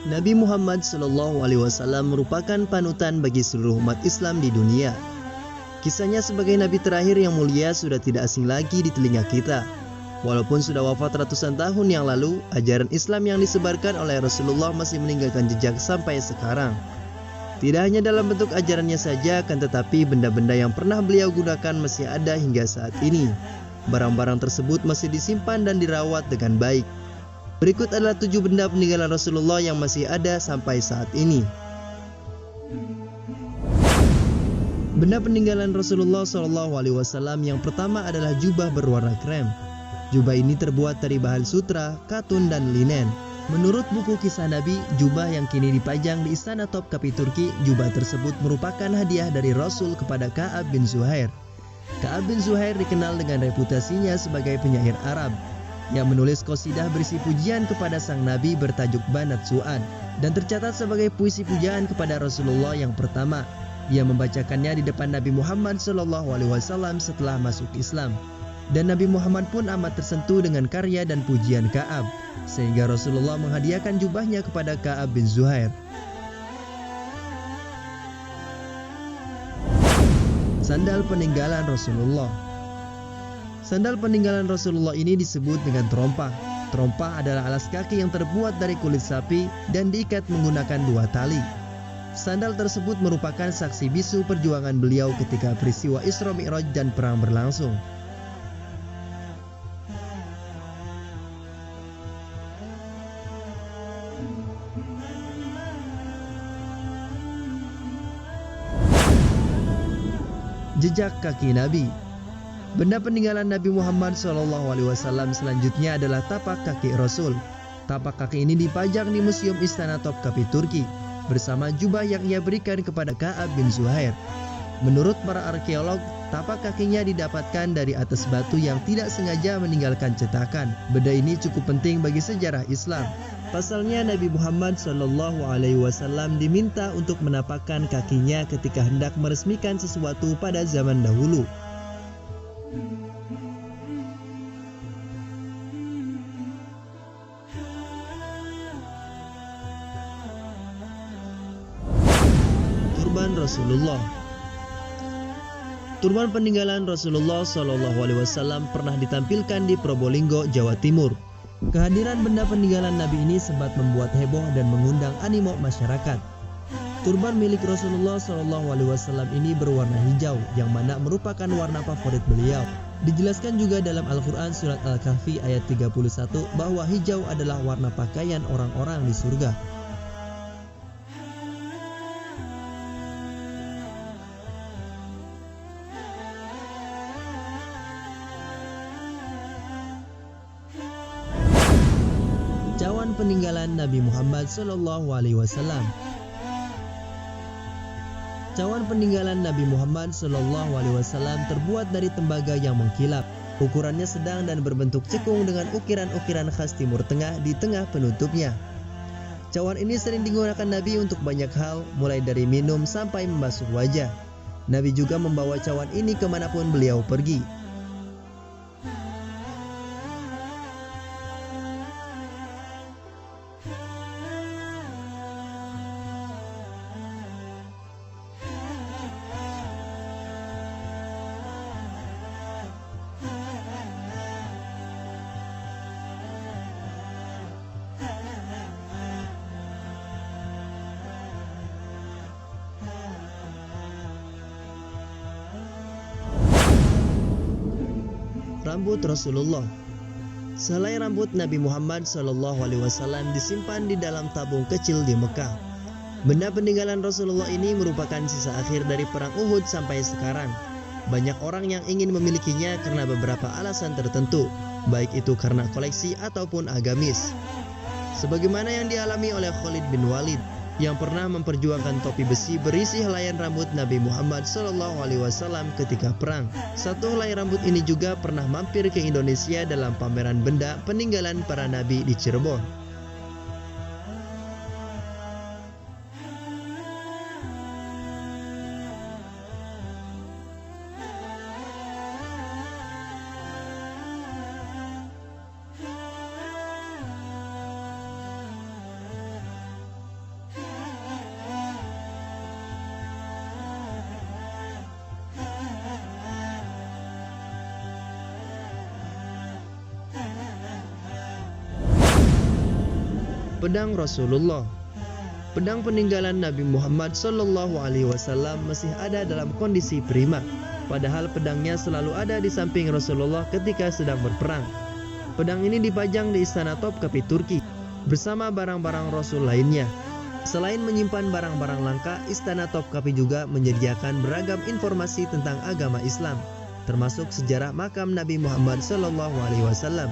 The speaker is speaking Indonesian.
Nabi Muhammad SAW merupakan panutan bagi seluruh umat Islam di dunia. Kisahnya sebagai Nabi terakhir yang mulia sudah tidak asing lagi di telinga kita. Walaupun sudah wafat ratusan tahun yang lalu, ajaran Islam yang disebarkan oleh Rasulullah masih meninggalkan jejak sampai sekarang. Tidak hanya dalam bentuk ajarannya saja, akan tetapi benda-benda yang pernah beliau gunakan masih ada hingga saat ini. Barang-barang tersebut masih disimpan dan dirawat dengan baik. Berikut adalah 7 benda peninggalan Rasulullah yang masih ada sampai saat ini. Benda peninggalan Rasulullah SAW yang pertama adalah jubah berwarna krem. Jubah ini terbuat dari bahan sutra, katun, dan linen. Menurut buku kisah Nabi, jubah yang kini dipajang di Istana Topkapi Turki, jubah tersebut merupakan hadiah dari Rasul kepada Ka'ab bin Zuhair. Ka'ab bin Zuhair dikenal dengan reputasinya sebagai penyair Arab yang menulis qasidah berisi pujian kepada sang Nabi bertajuk Banat Su'ad dan tercatat sebagai puisi pujaan kepada Rasulullah yang pertama. Ia membacakannya di depan Nabi Muhammad SAW setelah masuk Islam. Dan Nabi Muhammad pun amat tersentuh dengan karya dan pujian Ka'ab, sehingga Rasulullah menghadiahkan jubahnya kepada Ka'ab bin Zuhair. Sandal peninggalan Rasulullah. Sandal peninggalan Rasulullah ini disebut dengan terompah. Terompah adalah alas kaki yang terbuat dari kulit sapi dan diikat menggunakan 2 tali. Sandal tersebut merupakan saksi bisu perjuangan beliau ketika peristiwa Isra Mi'raj dan perang berlangsung. Jejak kaki Nabi. Benda peninggalan Nabi Muhammad SAW selanjutnya adalah tapak kaki Rasul. Tapak kaki ini dipajang di Museum Istana Topkapi Turki bersama jubah yang ia berikan kepada Ka'ab bin Zuhair. Menurut para arkeolog, tapak kakinya didapatkan dari atas batu yang tidak sengaja meninggalkan cetakan. Benda ini cukup penting bagi sejarah Islam. Pasalnya Nabi Muhammad SAW diminta untuk menapakkan kakinya ketika hendak meresmikan sesuatu pada zaman dahulu. Turban Rasulullah. Turban peninggalan Rasulullah SAW pernah ditampilkan di Probolinggo, Jawa Timur. Kehadiran benda peninggalan Nabi ini sempat membuat heboh dan mengundang animo masyarakat. Turban milik Rasulullah SAW ini berwarna hijau, yang mana merupakan warna favorit beliau. Dijelaskan juga dalam Al-Quran surat Al-Kahfi ayat 31 bahwa hijau adalah warna pakaian orang-orang di surga. Cawan peninggalan Nabi Muhammad SAW. Cawan peninggalan Nabi Muhammad SAW terbuat dari tembaga yang mengkilap. Ukurannya sedang dan berbentuk cekung dengan ukiran-ukiran khas Timur Tengah di tengah penutupnya. Cawan ini sering digunakan Nabi untuk banyak hal, mulai dari minum sampai membasuh wajah. Nabi juga membawa cawan ini kemanapun beliau pergi. Rambut Rasulullah. Selai rambut Nabi Muhammad SAW disimpan di dalam tabung kecil di Mekah. Benda peninggalan Rasulullah ini merupakan sisa akhir dari perang Uhud sampai sekarang. Banyak orang yang ingin memilikinya karena beberapa alasan tertentu, baik itu karena koleksi ataupun agamis. Sebagaimana yang dialami oleh Khalid bin Walid yang pernah memperjuangkan topi besi berisi helaian rambut Nabi Muhammad SAW ketika perang. Satu helai rambut ini juga pernah mampir ke Indonesia dalam pameran benda peninggalan para nabi di Cirebon. pedang Rasulullah. Pedang peninggalan Nabi Muhammad SAW masih ada dalam kondisi prima, padahal pedangnya selalu ada di samping Rasulullah ketika sedang berperang. Pedang ini dipajang di Istana Topkapi Turki bersama barang-barang Rasul lainnya. Selain menyimpan barang-barang langka, Istana Topkapi juga menyediakan beragam informasi tentang agama Islam, termasuk sejarah makam Nabi Muhammad SAW.